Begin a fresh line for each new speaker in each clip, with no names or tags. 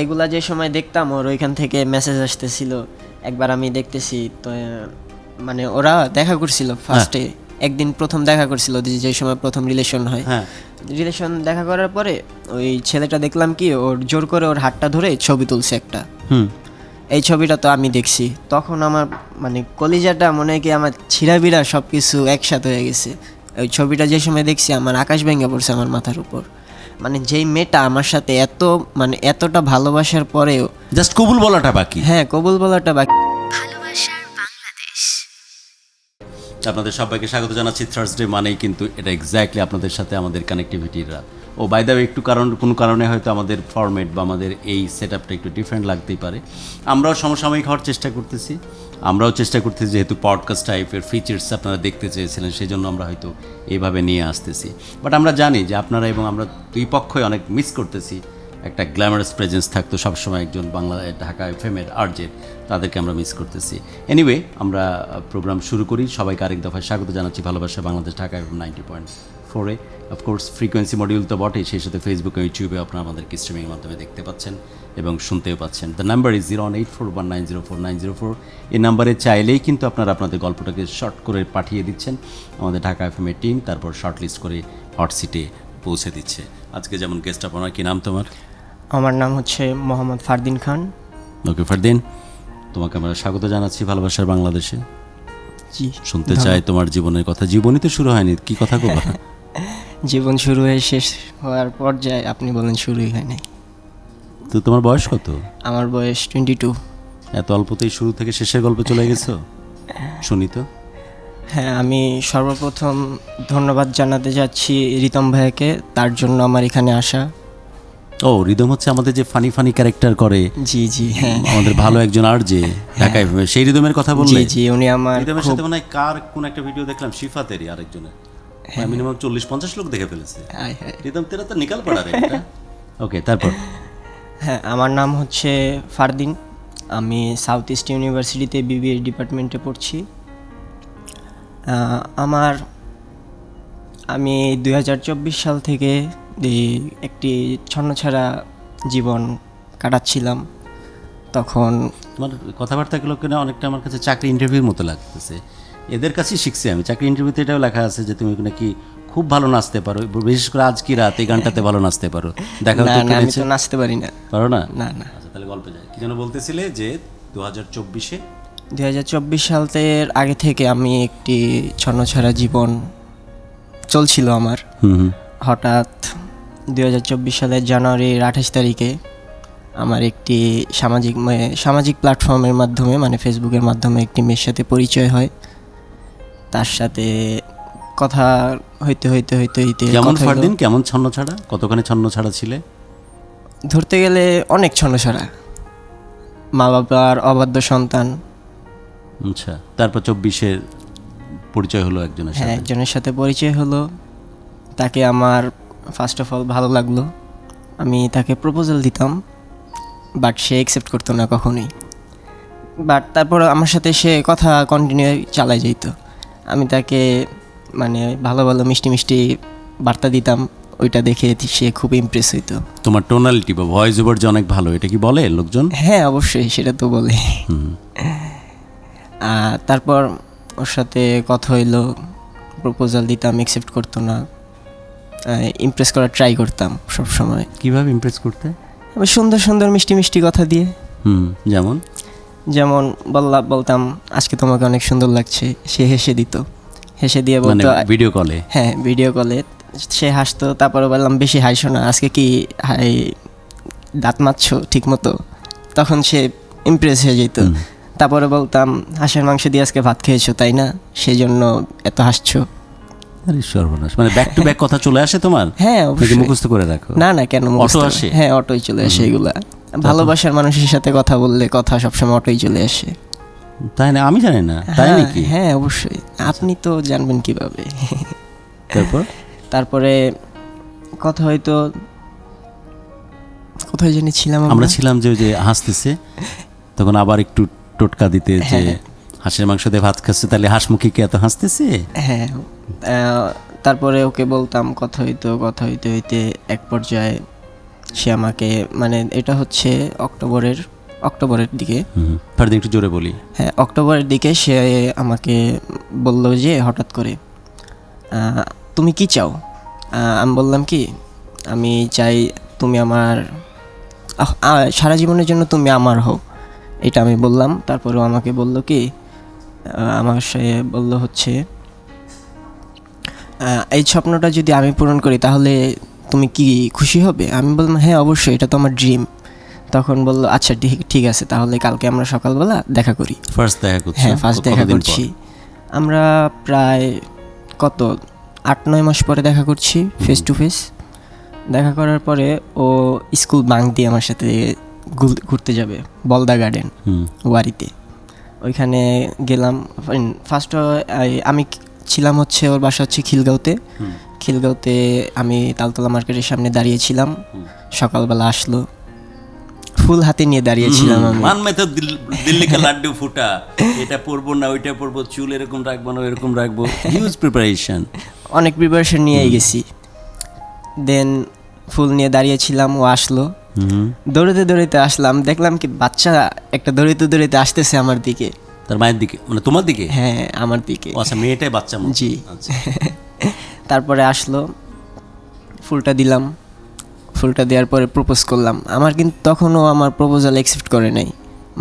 এগুলা যে সময় দেখতাম ওর ওইখান থেকে মেসেজ আসতেছিল। একবার আমি দেখতেছি তো মানে ওরা দেখা করছিল ফার্স্টে, একদিন প্রথম দেখা করছিল যে সময় প্রথম রিলেশন হয়। রিলেশন দেখা করার পরে ওই ছেলেটা দেখলাম কি ওর জোর করে ওর হাতটা ধরে ছবি তুলছে একটা। এই ছবিটা তো আমি দেখছি, তখন আমার মানে কলিজাটা মনে হয় কি আমার ছিঁড়াবিড়া সব কিছু একসাথে হয়ে গেছে। ওই ছবিটা যে সময় দেখছি আমার আকাশ ভেঙে পড়ছে আমার মাথার উপর। মানে যেই মেয়েটা আমার সাথে এত মানে এতটা ভালোবাসার পরেও
জাস্ট কবুল বলাটা বাকি।
হ্যাঁ, কবুল বলাটা বাকি।
ভালোবাসার বাংলাদেশ।
আপনাদের সবাইকে স্বাগত জানাচ্ছি। থার্সডে মানেই কিন্তু এটা এক্স্যাক্টলি আপনাদের সাথে আমাদের কানেক্টিভিটির রাত। ও বাই দ্য ওয়ে, একটু কোনো কারণে হয়তো আমাদের ফরম্যাট বা আমাদের এই সেট আপটা একটু ডিফারেন্ট লাগতেই পারে। আমরাও সমসাময়িক হওয়ার চেষ্টা করতেছি, আমরাও চেষ্টা করতেছি, যেহেতু পডকাস্ট টাইপের ফিচার্স আপনারা দেখতে চেয়েছিলেন সেই জন্য আমরা হয়তো এইভাবে নিয়ে আসতেছি। বাট আমরা জানি যে আপনারা এবং আমরা দুই পক্ষই অনেক মিস করতেছি একটা গ্ল্যামারাস প্রেজেন্স থাকতো সবসময় একজন বাংলা ঢাকা এফএমের আরজের, তাদেরকে আমরা মিস করতেছি। এনিওয়ে, আমরা প্রোগ্রাম শুরু করি। সবাইকে আরেক দফায় স্বাগত জানাচ্ছি ভালোবাসা বাংলাদেশ ঢাকা এফএম 90.4-এ। অফকোর্স ফ্রিকোয়েন্সি মডিউল তো বটেই, সেই সাথে ফেসবুকে ইউটিউবে আপনারা আমাদেরকে স্ট্রিমিংয়ের মাধ্যমে দেখতে পাচ্ছেন এবং শুনতেও পাচ্ছেন। The number is 01841904904। এই নাম্বারে চাইলেই কিন্তু আপনারা আপনাদের গল্পটাকে শর্ট করে পাঠিয়ে দিচ্ছেন আমাদের ঢাকা এফএমের টিম, তারপর শর্ট লিস্ট করে হট সিটে পৌঁছে দিচ্ছে। আজকে যেমন গেস্ট আপনার, কি নাম তোমার?
আমার নাম হচ্ছে মোহাম্মদ ফারদিন খান।
ওকে ফারদিন, তোমাকে আমরা স্বাগত জানাচ্ছি ভালোবাসার বাংলাদেশে।
জি,
শুনতে চাই তোমার জীবনের কথা। জীবনই তো শুরু হয়নি, কি কথা কবা?
জীবন শুরু হয়ে শেষ হওয়ার পর্যায়ে, আপনি বলেন শুরুই হয় নাই।
তো তোমার বয়স কত?
আমার বয়স 22।
এত অল্পতেই শুরু থেকে শেষের গল্পে চলে গেছো? শুনি তো।
হ্যাঁ, আমি সর্বপ্রথম ধন্যবাদ জানাতে যাচ্ছি রিতম ভাইয়াকে, তার জন্য আমার এখানে আসা।
ও, রিদম হচ্ছে আমাদের যে ফানি ফানি ক্যারেক্টার করে।
জি জি, হ্যাঁ,
আমাদের ভালো একজন আর যে ঢাকায়, সেই রিদমের কথা বললে?
জি জি, উনি আমার
রিদমের সাথে মনে হয় কার কোন একটা ভিডিও দেখলাম, শিফাতেরই আরেকজনের, মিনিমাম 40-50 লোক দেখে ফেলেছে। রিদম তেরা তো নিকাল পড়া রে। ওকে, তারপর?
হ্যাঁ, আমার নাম হচ্ছে ফারদিন। আমি সাউথ ইস্ট ইউনিভার্সিটিতে বিবিএ ডিপার্টমেন্টে পড়ছি। আমি 2024 সাল থেকে একটি ছন্নছাড়া জীবন কাটাচ্ছিলাম। তখন
তোমার কথাবার্তাগুলো কিনা অনেকটা আমার কাছে চাকরি ইন্টারভিউর মতো লাগতেছে। এদের কাছেই শিখছি আমি। চাকরি ইন্টারভিউতে এটাও লেখা আছে যে তুমি নাকি খুব ভালো নাচতে পারো, বিশেষ করে আজ কি রাত এই গানটাতে ভালো নাচতে পারো। দেখা
না, আমি তো নাচতে পারি না।
পারো না?
না না।
আচ্ছা, তাহলে গল্পে যাই। কি যেন বলতেছিলে যে
2024 সালের আগে থেকে আমি একটি ছন্নছাড়া জীবন চলছিল আমার। হঠাৎ 2024 সালের জানুয়ারির 28 তারিখে আমার একটি সামাজিক প্ল্যাটফর্মের মাধ্যমে, মানে ফেসবুকের মাধ্যমে একটি মেয়ের সাথে পরিচয় হয়। তার সাথে কথা হইতে
কেমন ফারদিন, কেমন ছন্নছাড়া, কতখানি ছন্নছাড়া ছিলে?
ধরতে গেলে অনেক ছন্নছাড়া, মা বাবার অবাধ্য সন্তান।
আচ্ছা, তারপর 24-এর পরিচয় হলো একজনের সাথে।
হ্যাঁ, একজনের সাথে পরিচয় হলো। তাকে আমার ফার্স্ট অফ অল ভালো লাগলো। আমি তাকে প্রপোজাল দিতাম, বাট সে অ্যাকসেপ্ট করতো না কখনোই। বাট তারপর আমার সাথে সে কথা কন্টিনিউ চালাই যেত। আমি তাকে মানে ভালো ভালো মিষ্টি মিষ্টি বার্তা দিতাম, ওইটা দেখে সে খুব ইমপ্রেস হইতো।
তোমার টোনালিটি বা ভয়েস ওভার যে অনেক ভালো, এটা কি বলে লোকজন?
হ্যাঁ, অবশ্যই, সেটা তো বলে। তারপর ওর সাথে কথা হইলো, প্রপোজাল দিতাম, অ্যাকসেপ্ট করতো না। ইমপ্রেস করার ট্রাই করতাম সব সময়।
কিভাবে ইমপ্রেস করতে?
আমি সুন্দর সুন্দর মিষ্টি মিষ্টি কথা দিয়ে। যেমন বলতাম আজকে তোমাকে অনেক সুন্দর লাগছে, সে হেসে দিত। হেসে দিয়ে বলতো
ভিডিও কলে?
হ্যাঁ, ভিডিও কলে সে হাসতো। তারপরে বললাম বেশি হাসো না, আজকে কি দাঁত মাজছো ঠিক মতো? তখন সে ইমপ্রেস হয়ে যেত। তারপরে বলতাম হাঁসের মাংস দিয়ে আজকে ভাত খেয়েছো তাই না, সেই জন্য এত হাসছো।
আরে সর্বনাশ, মানে ব্যাক টু ব্যাক কথা চলে আসে তোমার?
হ্যাঁ, অবশ্যই।
মুখস্থ করে রাখো?
না না, কেন মুখস্থ আসে? হ্যাঁ, অটোই চলে আসে এগুলা। ভালোবাসার মানুষের সাথে কথা বললে কথা সবসময় অটোই চলে আসে।
তাই না? আমি জানি না, তাই নাকি?
হ্যাঁ, অবশ্যই। আপনি তো জানবেন কিভাবে?
তারপরে
কথা হয়তো কোথায় জানি ছিলাম
আমরা ছিলাম যে হাসতেছে, তখন আবার একটু টোটকা দিতে যে হাঁসের মাংস দিয়ে ভাত খাচ্ছে, তাহলে হাঁসমুখী কি এত হাসতেছে?
হ্যাঁ, তারপরে ওকে বলতাম, কথা হইতে এক পর্যায়ে সে আমাকে মানে এটা হচ্ছে অক্টোবরের দিকে।
ফারদিন একটু জোরে বলি।
হ্যাঁ, অক্টোবরের দিকে সে আমাকে বলল যে হঠাৎ করে তুমি কি চাও? আমি বললাম কি আমি চাই তুমি আমার সারা জীবনের জন্য তুমি আমার হও, এটা আমি বললাম। তারপরেও আমাকে বলল কি আমার সে বলল হচ্ছে এই স্বপ্নটা যদি আমি পূরণ করি তাহলে তুমি কি খুশি হবে? আমি বললাম হ্যাঁ অবশ্যই, এটা তো আমার ড্রিম। তখন বলল আচ্ছা ঠিক আছে, তাহলে কালকে আমরা সকালবেলা দেখা করি।
ফার্স্ট দেখা করছি?
হ্যাঁ, ফার্স্ট দেখা করছি আমরা প্রায় 8-9 মাস পরে দেখা করছি ফেস টু ফেস। দেখা করার পরে ও স্কুল বাঙ্ক দিয়ে আমার সাথে ঘুরতে যাবে বলদা গার্ডেন ওয়ারিতে। ওইখানে গেলাম। ফার্স্ট আমি ছিলাম হচ্ছে ওর বাসা হচ্ছে খিলগাঁওতে আমি তালতলা মার্কেটের সামনে দাঁড়িয়েছিলাম। সকালবেলা আসলো, ফুল হাতে নিয়ে দাঁড়িয়েছিলাম আমি।
মান মে তো দিল্লি কা লাড্ডু ফুটা, এটা পরবো না ওইটা পরবো, চুল এরকম রাখবো না এরকম রাখবো, হিউজ প্রিপারেশন,
অনেক প্রিপারেশন নিয়েই গেছি। দেন ফুল নিয়ে দাঁড়িয়েছিলাম, ও আসলো। দৌড়াতে আসলাম, দেখলাম কি বাচ্চা একটা দৌড়াতে আসতেছে আমার দিকে।
তার মায়ের দিকে মানে তোমার দিকে?
হ্যাঁ, আমার দিকে।
আচ্ছা, মেয়েটাই বাচ্চা মনে?
জি। তারপরে আসলো, ফুলটা দিলাম। ফুলটা দেওয়ার পরে প্রপোজ করলাম। আমার কিন্তু তখনও আমার প্রপোজাল অ্যাকসেপ্ট করে নাই,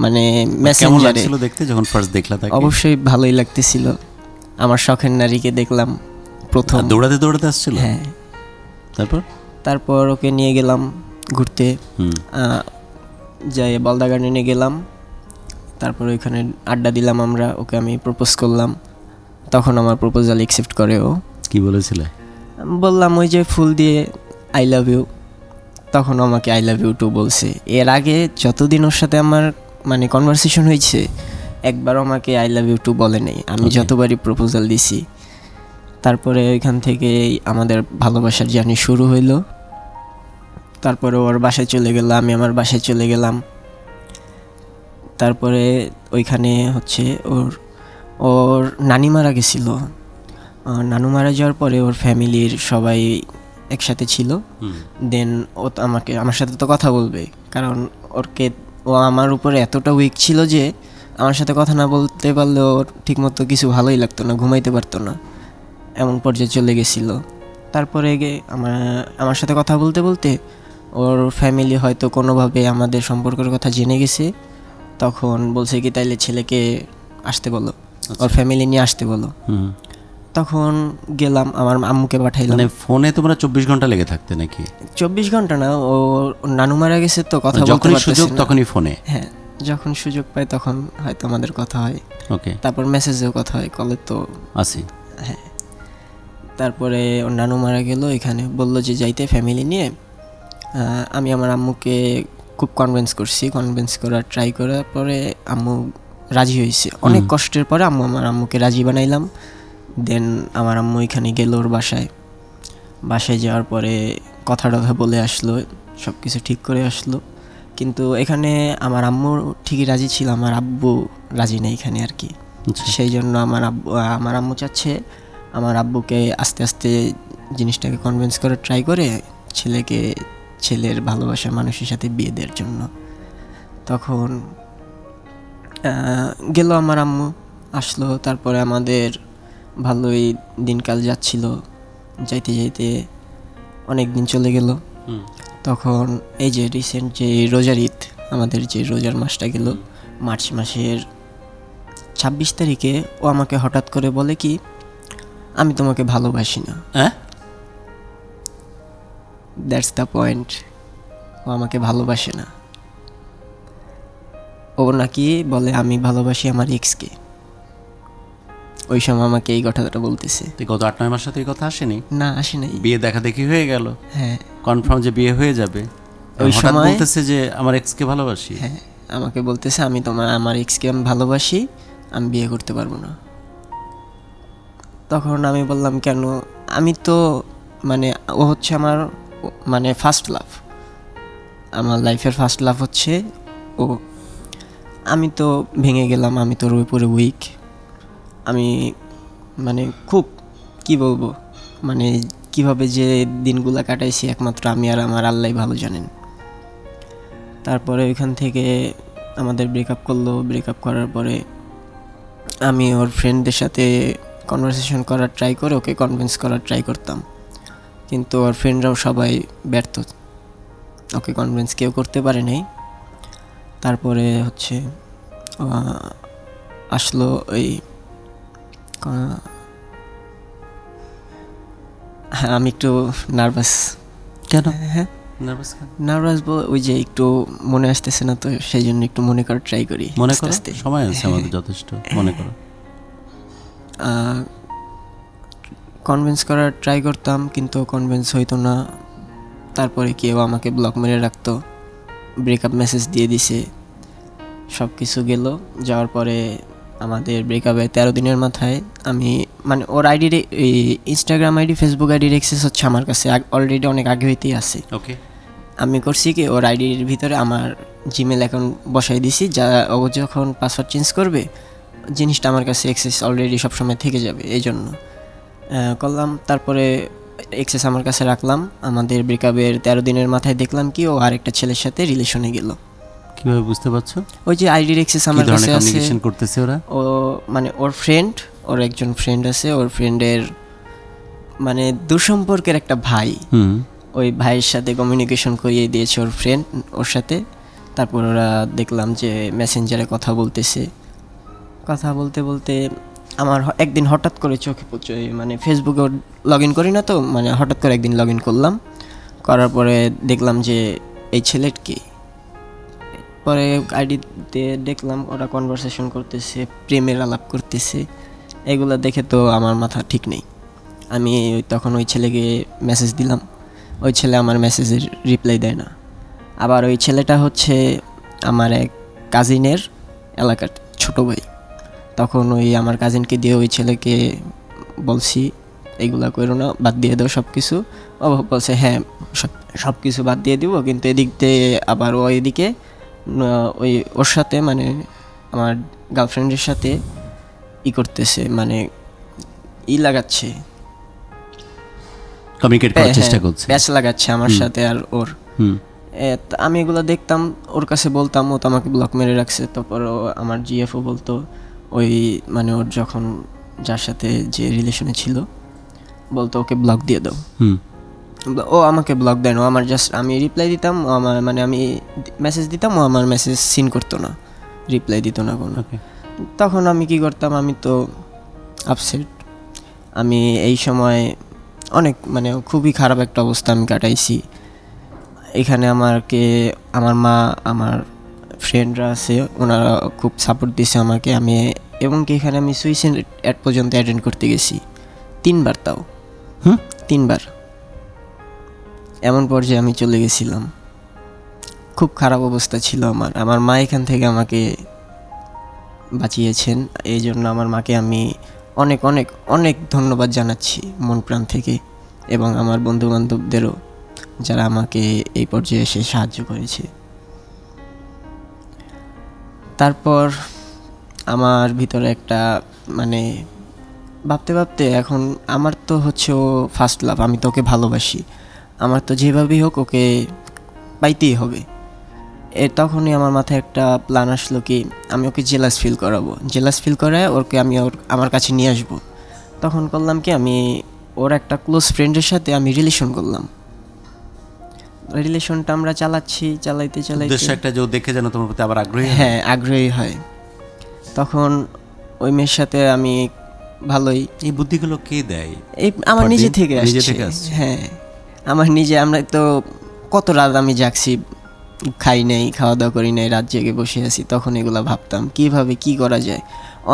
মানে মেসেঞ্জারে।
ছিল দেখতে যখন ফার্স্ট দেখলা তাকে?
অবশ্যই ভালোই লাগতেছিল, আমার শখের নারীকে দেখলাম প্রথম।
দৌড়াতে আসছিল?
হ্যাঁ।
তারপর
ওকে নিয়ে গেলাম ঘুরতে, যাই বলদা গার্ডেনে গেলাম। তারপর ওইখানে আড্ডা দিলাম আমরা, ওকে আমি প্রপোজ করলাম। তখন আমার প্রপোজাল অ্যাকসেপ্ট করে ও।
কি বলেছিলে?
বললাম ওই যে ফুল দিয়ে আই লাভ ইউ। তখন আমাকে আই লাভ ইউ টু বলছে। এর আগে যতদিন ওর সাথে আমার মানে কনভারসেশন হয়েছে, একবার আমাকে আই লাভ ইউ টু বলে নেই, আমি যতবারই প্রপোজাল দিছি। তারপরে ওইখান থেকে আমাদের ভালোবাসার জার্নি শুরু হইলো। তারপরে ওর বাসায় চলে গেল, আমি আমার বাসায় চলে গেলাম। তারপরে ওইখানে হচ্ছে ওর নানি মারা গেছিল। নানু মারা যাওয়ার পরে ওর ফ্যামিলির সবাই একসাথে ছিল। দেন ও তো আমার সাথে তো কথা বলবে, কারণ ও আমার উপরে এতটা উইক ছিল যে আমার সাথে কথা না বলতে পারলে ওর ঠিকমতো কিছু ভালোই লাগতো না, ঘুমাইতে পারতো না, এমন পর্যায়ে চলে গেছিলো। তারপরে আমার সাথে কথা বলতে বলতে ওর ফ্যামিলি হয়তো কোনোভাবে আমাদের সম্পর্কের কথা জেনে গেছে। তখন বলছে কি তাইলে ছেলেকে আসতে বলো, ওর ফ্যামিলি নিয়ে আসতে বলো। তখন গেলাম, আমার আম্মুকে পাঠাইলাম।
মানে ফোনে তোমরা 24 ঘন্টা লেগে থাকতে নাকি?
24 ঘন্টা না, ও নানু মারা গেছে তো কথা বলতে পারতেছে না।
তখনই ফোনে?
হ্যাঁ, যখন সুযোগ পাই তখন হয়তো আমাদের কথা হয়।
ওকে।
তারপর মেসেজেও কথা হয়, কলে তো
আসি।
হ্যাঁ। তারপরে ওর নানু মারা গেল, এখানে বললো যে যাইতে ফ্যামিলি নিয়ে। আমি আমার আম্মুকে খুব কনভিন্স করার ট্রাই করার পরে আম্মু রাজি হয়েছে। অনেক কষ্টের পরে আমার আম্মুকে রাজি বানাইলাম। দেন আমার আম্মু এখানে গেল ওর বাসায় যাওয়ার পরে কথা বলে আসলো, সব কিছু ঠিক করে আসলো। কিন্তু এখানে আমার আম্মু ঠিকই রাজি ছিল, আমার আব্বু রাজি নেই এখানে আর কি। সেই জন্য আমার আম্মু চাচ্ছে আমার আব্বুকে আস্তে আস্তে জিনিসটাকে কনভিন্স করে ট্রাই করে ছেলের ভালোবাসার মানুষের সাথে বিয়ে দেওয়ার জন্য। তখন গেল আমার আম্মু, আসলো। তারপরে আমাদের ভালোই দিনকাল যাচ্ছিল, যাইতে যাইতে অনেক দিন চলে গেল। তখন এই যে রিসেন্ট যে রোজার ঈদ, আমাদের যে রোজার মাসটা গেল, মার্চ মাসের 26 তারিখে ও আমাকে হঠাৎ করে বলে কি আমি তোমাকে ভালোবাসি না। দ্যাটস দ্য পয়েন্ট, ও আমাকে ভালোবাসে না। ও নাকি বলে আমি ভালোবাসি আমার এক্সকে। ওই সময় আমাকে এই কথাটা বলতেছে।
গত 8-9 মাস সাথে এই কথা আসেনি? না, আসে নাই। বিয়ে দেখা দেখি হয়ে গেল,
হ্যাঁ,
কনফার্ম যে বিয়ে হয়ে যাবে। ওই সময় বলতেছে যে আমার এক্সকে ভালোবাসি।
হ্যাঁ, আমাকে বলতেছে আমার এক্সকে আমি ভালোবাসি, আমি বিয়ে করতে পারবো না। তখন আমি বললাম কেন? আমি তো মানে ও হচ্ছে আমার মানে ফার্স্ট লাভ, আমার লাইফের ফার্স্ট লাভ হচ্ছে ও। আমি তো ভেঙে গেলাম, আমি তোর উপরে উইক। আমি মানে খুব কি বলবো, মানে কিভাবে যে দিনগুলো কাটাইছি একমাত্র আমি আর আমার আল্লাহ ভালো জানেন। তারপরে ওইখান থেকে আমাদের ব্রেকআপ করলো। ব্রেকআপ করার পরে আমি ওর ফ্রেন্ডদের সাথে কনভারসেশন করার ট্রাই করে ওকে কনভিন্স করার ট্রাই করতাম, কিন্তু ওর ফ্রেন্ডরাও সবাই ব্যর্থ, ওকে কনভিন্স কেউ করতে পারে নাই। তারপরে হচ্ছে আসলো ওই হ্যাঁ আমি একটু নার্ভাস।
কেন
হ্যাঁ
নার্ভাস?
নার্ভাস ওই যে একটু মনে আসতেছে না, তো সেই জন্য একটু মনে করার ট্রাই করি।
মনে
আস্তে
করো,
আস্তে।
সময় আছে আমাদের যথেষ্ট, মনে করো।
কনভিন্স করার ট্রাই করতাম কিন্তু কনভিন্স হইতো না। তারপরে কেউ আমাকে ব্লক মেরে রাখতো, ব্রেকআপ মেসেজ দিয়ে দিছে, সব কিছু গেল। যাওয়ার পরে আমাদের ব্রেকআপের 13 দিনের মাথায় আমি মানে ওর আইডির ইনস্টাগ্রাম আইডি, ফেসবুক আইডির অ্যাক্সেস হচ্ছে আমার কাছে অলরেডি অনেক আগে হইতেই আছে।
ওকে,
আমি করছি কি ওর আইডির ভিতরে আমার জিমেল অ্যাকাউন্ট বসাই দিছি, যা ও যখন পাসওয়ার্ড চেঞ্জ করবে জিনিসটা আমার কাছে অ্যাক্সেস অলরেডি সবসময় থেকে যাবে, এই জন্য করলাম। তারপরে অ্যাক্সেস আমার কাছে রাখলাম। আমাদের ব্রেকআপের 13 দিনের মাথায় দেখলাম কি ও আরেকটা ছেলের সাথে রিলেশনে গেল।
কিভাবে বুঝতে পারছো?
ওই যে আইডির অ্যাক্সেস
কি
আমার
ধরনের
কাছে আছে।
কমিউনিকেশন করতেছে ওরা?
ও মানে ওর ফ্রেন্ড, ওর একজন ফ্রেন্ড আছে, ওর ফ্রেন্ডের মানে দুঃসম্পর্কের একটা ভাই, ওই ভাইয়ের সাথে কমিউনিকেশন করিয়ে দিয়েছে ওর ফ্রেন্ড ওর সাথে। তারপর ওরা দেখলাম যে মেসেঞ্জারে কথা বলতেছে। কথা বলতে বলতে আমার একদিন হঠাৎ করে চোখে পড়ছে, মানে ফেসবুকে লগ ইন করি না তো, মানে হঠাৎ করে একদিন লগ ইন করলাম। করার পরে দেখলাম যে এই ছেলেটি, পরে আইডিতে দেখলাম ওরা কনভারসেশন করতেছে, প্রেমের আলাপ করতেছে। এগুলো দেখে তো আমার মাথা ঠিক নেই। আমি তখন ওই ছেলেকে মেসেজ দিলাম, ওই ছেলে আমার মেসেজের রিপ্লাই দেয় না। আবার ওই ছেলেটা হচ্ছে আমার এক কাজিনের এলাকার ছোট ভাই। তখন ওই আমার কাজিনকে দিয়ে ওই ছেলেকে বলছি এইগুলা করো না, বাদ দিয়ে দাও সব কিছু। ও বলছে হ্যাঁ সব কিছু বাদ দিয়ে দিব, কিন্তু এদিক দিয়ে আবার ও এদিকে ওই ওর সাথে মানে আমার গার্লফ্রেন্ডের সাথে করতেছে, মানে লাগাচ্ছে,
কমিউনিকেট করার চেষ্টা করছে,
প্যাচ লাগাচ্ছে আমার সাথে আর ওর। আমি এগুলো দেখতাম, ওর কাছে বলতাম, ও তো আমাকে ব্লক মেরে রাখছে। তারপর আমার জিএফও বলতো ওই মানে ওর যখন যার সাথে যে রিলেশনে ছিল বলতো ওকে ব্লক দিয়ে দাও। ও আমাকে ব্লক দেয় না, আমার জাস্ট আমি রিপ্লাই দিতাম, আমার মানে আমি মেসেজ দিতাম, ও আমার মেসেজ সিন করতো না, রিপ্লাই দিত না কোনো। তখন আমি কি করতাম, আমি তো আপসেট। আমি এই সময় অনেক মানে খুবই খারাপ একটা অবস্থা আমি কাটাইছি। এখানে আমার মা, আমার ফ্রেন্ডরা আছে, ওনারা খুব সাপোর্ট দিছে আমাকে। আমি এবং কি এখানে আমি সুইসাইড অ্যাট পর্যন্ত অ্যাটেন্ড করতে গেছি 3 বার, তাও 3 বার। এমন পর্যায়ে আমি চলে গেছিলাম, খুব খারাপ অবস্থা ছিল আমার। আমার মা এখান থেকে আমাকে বাঁচিয়েছেন, এই জন্য আমার মাকে আমি অনেক অনেক অনেক ধন্যবাদ জানাচ্ছি মন প্রাণ থেকে, এবং আমার বন্ধু বান্ধবদেরও যারা আমাকে এই পর্যায়ে এসে সাহায্য করেছে। তারপর আমার ভিতরে একটা মানে ভাবতে ভাবতে এখন আমার তো হচ্ছে ও ফার্স্ট লাভ, আমি তো ওকে ভালোবাসি, আমার তো যেভাবেই হোক ওকে পাইতেই হবে। তখনই আমার মাথায় একটা প্ল্যান আসলো কি আমি ওকে জেলাস ফিল করাবো, জেলাস ফিল করায় ওকে আমি আমার কাছে নিয়ে আসবো। তখন করলাম কি আমি ওর একটা ক্লোজ ফ্রেন্ডের সাথে আমি রিলেশন করলাম। রিলেশনটা আমরা চালাইতে
উদ্দেশ্য একটা যে দেখে যেন তোমার প্রতি আবার আগ্রহী,
হ্যাঁ আগ্রহী হয়। তখন ওই মেয়ের সাথে আমি ভালোই।
এই বুদ্ধিগুলো কে দেয়?
এই আমার নিজে থেকে আসছে। হ্যাঁ আমার নিজে, আমরা তো কত রাত আমি জাগছি, খাই নাই, খাওয়া দাওয়া করি নাই, রাত জেগে বসে আছি। তখন এগুলো ভাবতাম কিভাবে কি করা যায়,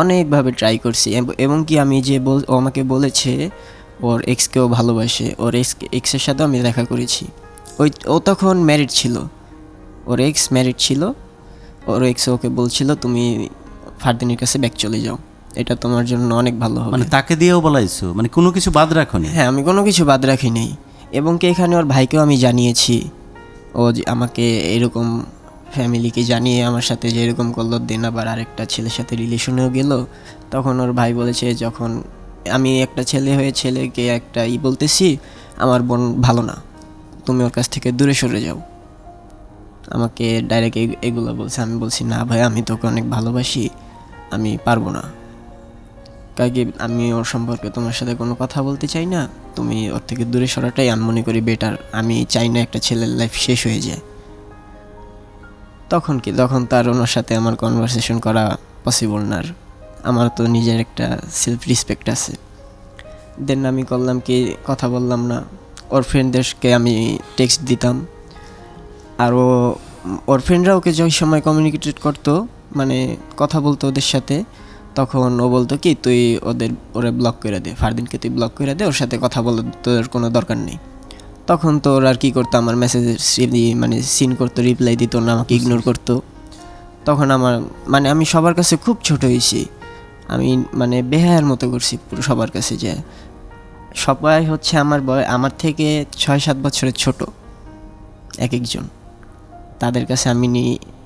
অনেকভাবে ট্রাই করছি। এবং কি আমি যে ও আমাকে বলেছে ওর এক্সকেও ভালোবাসে, ওর এক্সের সাথেও আমি দেখা করেছি। ও তখন ম্যারিড ছিল, ওর এক্স ম্যারিড ছিল। ওর এক্স ওকে বলছিল তুমি ফারদিনের কাছে ব্যাক চলে যাও, এটা তোমার জন্য অনেক ভালো হবে।
মানে তাকে দিয়েও বলাইছো, মানে কোনো কিছু বাদ রাখোনি?
হ্যাঁ আমি কোনো কিছু বাদ রাখি নাই। এবং কি এখানে ওর ভাইকেও আমি জানিয়েছি, ও আমাকে এরকম ফ্যামিলিকে জানিয়ে আমার সাথে যে এরকম করলো, দেন আবার আরেকটা ছেলের সাথে রিলেশনেও গেল। তখন ওর ভাই বলেছে যখন আমি একটা ছেলে হয়ে ছেলেকে একটা বলতেছি আমার বোন ভালো না, তুমি ওর কাছ থেকে দূরে সরে যাও। আমাকে ডাইরেক্ট এগুলো বলছে। আমি বলছি না ভাই, আমি তোকে অনেক ভালোবাসি, আমি পারবো না, কাকে আমি ওর সম্পর্কে তোমার সাথে কোনো কথা বলতে চাই না, তুমি ওর থেকে দূরে সরাটাই আমি মনে করি বেটার। আমি চাই না একটা ছেলের লাইফ শেষ হয়ে যায়। তখন তার ওনার সাথে আমার কনভারসেশন করা পসিবল না। আর আমার তো নিজের একটা সেলফ রেসপেক্ট আছে। দেন আমি করলাম কি, কথা বললাম না। ওর ফ্রেন্ডদেরকে আমি টেক্সট দিতাম, আর ওর ফ্রেন্ডরা ওকে যে সময় কমিউনিকেটেড করতো, মানে কথা বলতো ওদের সাথে, তখন ও বলতো কি তুই ওরে ব্লক করে দে, ফারদিনকে তুই ব্লক করে দে, ওর সাথে কথা বলার তোর কোনো দরকার নেই। তখন তো ওরা আর কি করতো, আমার মেসেজের মানে সিন করতো, রিপ্লাই দিত না, আমাকে ইগনোর করতো। তখন আমার মানে আমি সবার কাছে খুব ছোট হয়েছি, আমি মানে বেহায়ার মতো করছি পুরো সবার কাছে, যে সবাই হচ্ছে আমার থেকে 6-7 বছরের ছোট এক একজন, তাদের কাছে আমি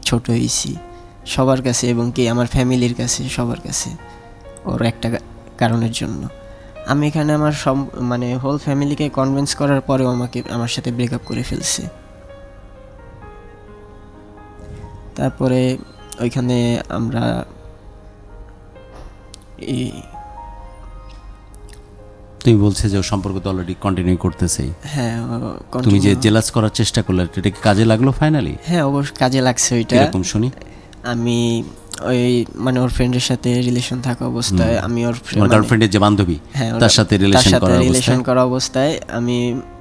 ছোট হয়েছি সবার কাছে, এবং কি আমার ফ্যামিলির কাছে, সবার কাছে, ওর একটা কারণের জন্য। আমি এখানে আমার সব মানে হোল ফ্যামিলিকে কনভিন্স করার পরেও আমার সাথে ব্রেকআপ করে ফেলছে। তারপরে ওইখানে আমরা
তুমি বলছে যে ও সম্পর্ক তো অলরেডি কন্টিনিউ করতেছেই।
হ্যাঁ,
তুমি যে জেলাস করার চেষ্টা করলে, এটা কি কাজে লাগলো ফাইনালি?
হ্যাঁ, অবশ্যই কাজে লাগছে। ওইটা
এরকম শুনি,
আমি ওই মানে ওর ফ্রেন্ডের সাথে রিলেশন থাকা অবস্থায়, আমি ওর
গার্লফ্রেন্ডের যে বান্ধবী, তার সাথে রিলেশন
করা অবস্থায় আমি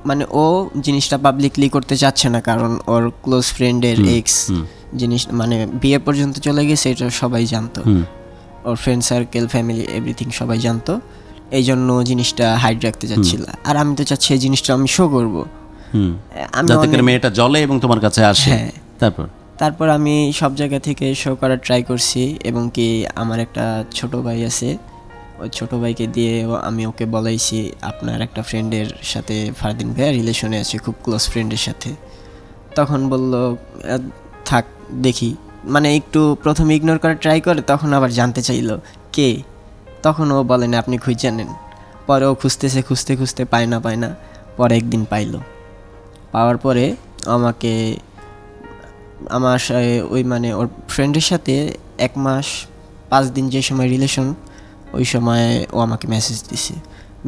মানে ও জিনিসটা পাবলিকলি করতে চাচ্ছে না, কারণ ওর ক্লোজ ফ্রেন্ডের এক্স জিনিস মানে বিয়ে পর্যন্ত চলে গেছে, এটা সবাই জানতো, ওর ফ্রেন্ড সার্কেল, ফ্যামিলি, এভরিথিং সবাই জানতো। এই জন্য জিনিসটা হাইড রাখতে চাচ্ছিল, আর আমি তো চাচ্ছি এই জিনিসটা আমি শো করবো,
যাতে করে মেয়েটা জলে এবং তোমার কাছে আসে।
হ্যাঁ, তারপর আমি সব জায়গা থেকে শো করার ট্রাই করছি, এবং কি আমার একটা ছোট ভাই আছে, ওই ছোট ভাইকে দিয়ে আমি ওকে বলাইছি আপনার একটা ফ্রেন্ডের সাথে ফারদিন ভাইয়া রিলেশনে আছে, খুব ক্লোজ ফ্রেন্ডের সাথে। তখন বলল থাক দেখি, মানে একটু প্রথমে ইগনোর করার ট্রাই করে, তখন আবার জানতে চাইলো কে, তখন ও বলেন আপনি খুঁজে নেন। পরে ও খুঁজতে পায় না, পরে একদিন পাইলো, পাওয়ার পরে আমাকে আমার ওই মানে ওর ফ্রেন্ডের সাথে 1 মাস 5 দিন যে সময় রিলেশন, ওই সময় ও আমাকে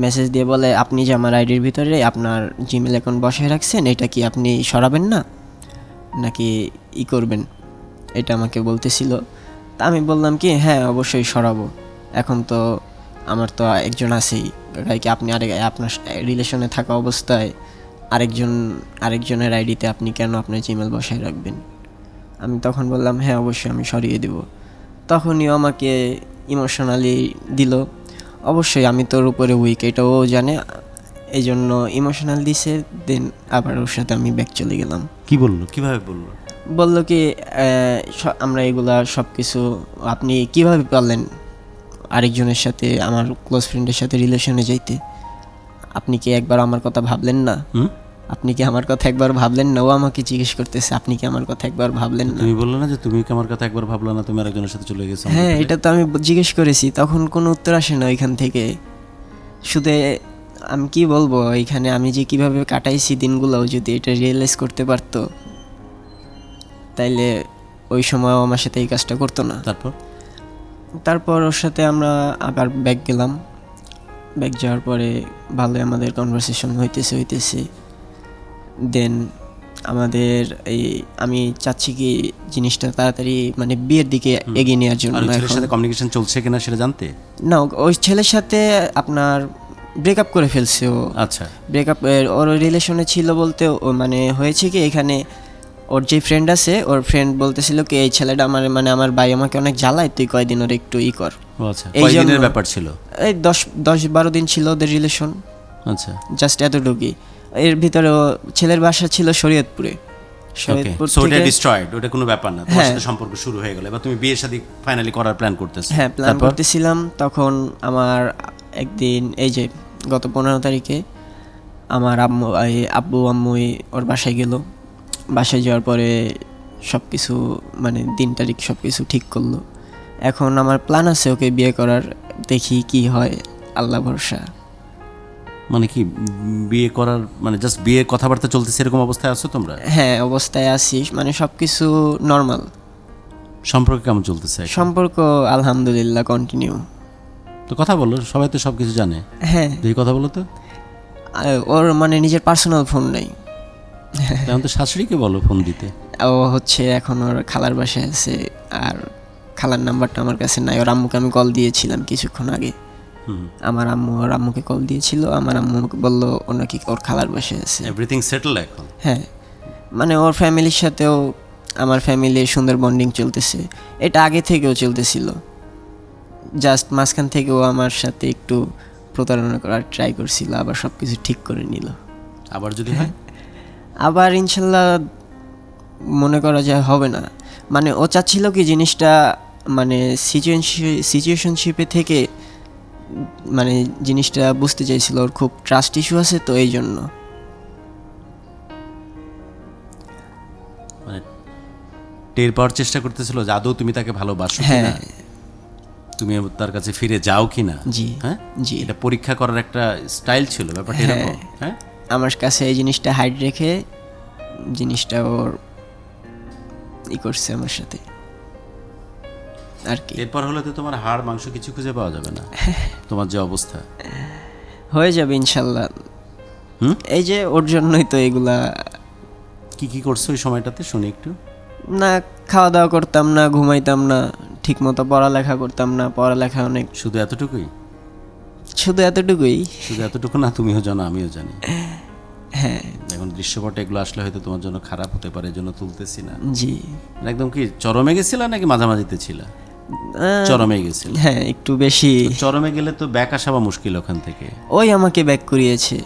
মেসেজ দিয়ে বলে আপনি যে আমার আইডির ভিতরে আপনার জিমেল অ্যাকাউন্ট বসায় রাখছেন, এটা কি আপনি সরাবেন না নাকি করবেন, এটা আমাকে বলতেছিল। তা আমি বললাম কি হ্যাঁ অবশ্যই সরাবো, এখন তো আমার তো একজন আছেই, কি আপনি আপনার রিলেশনে থাকা অবস্থায় আরেকজনের আইডিতে আপনি কেন আপনার জিমেল বসায় রাখবেন। আমি তখন বললাম হ্যাঁ অবশ্যই আমি সরিয়ে দেব। তখনই আমাকে ইমোশনালি দিল, অবশ্যই আমি তোর উপরে উইক, এটাও জানে, এই জন্য ইমোশনাল দিছে। দেন আবার ওর সাথে আমি ব্যাক চলে গেলাম।
কি বললো, কিভাবে বললো?
বললো কি আমরা এগুলা সব কিছু, আপনি কিভাবে পারলেন আরেকজনের সাথে, আমার ক্লোজ ফ্রেন্ডের সাথে রিলেশনে যাইতে, আপনি কি একবার আমার কথা ভাবলেন না? আপনি কি আমার কথা একবার ভাবলেন না? ও আমাকে জিজ্ঞেস করতেছে আপনি কি আমার কথা একবার ভাবলেন না?
তুমি বললে না যে তুমি কি আমার কথা একবার ভাবলা না, তুমি আরেকজনের সাথে চলে গেছো?
হ্যাঁ, এটা তো আমি জিজ্ঞেস করেছি, তখন কোনো উত্তর আসে না ওইখান থেকে। শুধু আমি কি বলবো, এইখানে আমি যে কিভাবে কাটাইছি দিনগুলো, যদি এটা রিয়েলাইজ করতে পারতো তাইলে ওই সময় আমার সাথে এই কাজটা করতো না। তারপর ওর সাথে আমরা আবার ব্যাক গেলাম। ব্যাক যাওয়ার পরে ভালোই আমাদের কনভারসেশন হইতেছে। দেন আমাদের আমি চাচ্ছি কি জিনিসটা তাড়াতাড়ি মানে বিয়ের দিকে এগিয়ে নেওয়ার জন্য।
ছেলের সাথে কমিউনিকেশন চলছে কিনা সেটা জানতে
না, ওই ছেলের সাথে আপনার ব্রেকআপ করে ফেলছে ও।
আচ্ছা,
ব্রেকআপ ওর রিলেশনে ছিল বলতে ও মানে হয়েছে কি, এখানে ওর যে ফ্রেন্ড আছে, ওর ফ্রেন্ড বলতেছিল কি এই ছেলেটা আমার ভাই আমাকে অনেক জ্বালায়, তুই কয়দিন ওর একটু কর।
আচ্ছা, কয়দিনের ব্যাপার ছিল? এই
10-12 দিন ছিল ওদের রিলেশন।
আচ্ছা,
জাস্ট এতটুকুই। এর ভিতরে ছেলের বাসা ছিল শরীয়তপুরে।
সো এটা ডিস্ট্রয়েড, ওটা কোনো ব্যাপার না, তোমার সাথে সম্পর্ক শুরু হয়ে গেল, এবার তুমি বিয়ের শাদী ফাইনালি করার প্ল্যান করতেছো?
হ্যাঁ, প্ল্যান করতেছিলাম। তখন আমার একদিন এই যে গত 15 তারিখে আমার আব্বু আম্মু ওর বাসায় গেল। বাসায় যাওয়ার পরে সব কিছু মানে দিন তারিখ সব কিছু ঠিক করলো। এখন আমার প্ল্যান আছে ওকে বিয়ে করার, দেখি কি হয়, আল্লাহ ভরসা।
মানে কি বিয়ে করার মানে জাস্ট বিয়ে কথাবার্তা চলতেছে এরকম অবস্থায় আছো তোমরা?
হ্যাঁ, অবস্থায় আছি, মানে সব কিছু নর্মাল।
সম্পর্ক কেমন চলতেছে এখন?
সম্পর্ক আলহামদুলিল্লাহ কন্টিনিউ।
তো কথা বলো, সবাই তো সব কিছু জানে।
হ্যাঁ,
দেখি কথা বলো তো।
ওর মানে নিজের পার্সোনাল ফোন নেই।
তেমন তো শাশুড়িকে বলো ফোন দিতে।
ও হচ্ছে এখন ওর খালার বাসায় আছে, আর খালার নাম্বারটা আমার কাছে নাই। ওর আম্মুকে আমি কল দিয়েছিলাম কিছুক্ষণ আগে। আমার আম্মু ওর আম্মুকে কল দিয়েছিল, আমার আম্মু আমাকে বললো ও নাকি ওর খালার বাসায় আছে।
এভরিথিং সেটেল এখন?
হ্যাঁ, মানে ওর ফ্যামিলির সাথেও আমার ফ্যামিলির সুন্দর বন্ডিং চলতেছে। এটা আগে থেকেও চলতেছিল, জাস্ট মাঝখান থেকেও আমার সাথে একটু প্রতারণা করার ট্রাই করছিল, আবার সব কিছু ঠিক করে নিল।
আবার যদি হয়?
আবার ইনশাল্লাহ মনে করা যায় হবে না। মানে ও চাচ্ছিল কি জিনিসটা মানে সিচুয়েশনশিপে থেকে মানে জিনিসটা বুঝতে চাইছিল, ওর খুব ট্রাস্ট ইস্যু আছে তো এই জন্য।
মানে টের পাওয়ার চেষ্টা করতেছিল যে আদৌ তুমি তাকে ভালোবাসো কিনা,
হ্যাঁ,
তুমি তার কাছে ফিরে যাও কিনা।
জি,
হ্যাঁ,
জি।
এটা পরীক্ষা করার একটা স্টাইল ছিল ব্যাপারটা এরকম। হ্যাঁ,
আমার কাছে এই জিনিসটা হাইড রেখে জিনিসটা ওর করছে আমার সাথে আর কি।
এরপর হলে তো তোমার হাড় মাংস কিছু খুঁজে পাওয়া যাবে না, তোমার যে অবস্থা।
হয়ে যাবে ইনশাল্লাহ।
হুম,
এই যে ওর জন্যই তো এগুলা।
কি কি করছো ওই সময়টাতে শুনি একটু।
না, খাওয়া দাওয়া করতাম না, ঘুমাইতাম না, ঠিক মতো পড়ালেখা করতাম না। পড়ালেখা অনেক,
শুধু এতটুকুই?
শুধু এতটুকুই।
শুধু এতটুকু না, তুমিও জানো আমিও জানি।
হ্যাঁ,
এখন দৃশ্যপটে এগুলো আসলে হয়তো তোমার জন্য খারাপ হতে পারে, এজন্য তুলতেছি না।
জি।
মানে একদম কি চরমে গেছিল নাকি মাঝামাঝিতে ছিল? চরমে গেছিল।
হ্যাঁ, একটু বেশি।
চরমে গেলে তো ব্যাক আসা বা মুশকিল ওখান থেকে।
ওই আমাকে ব্যাক করিয়েছে।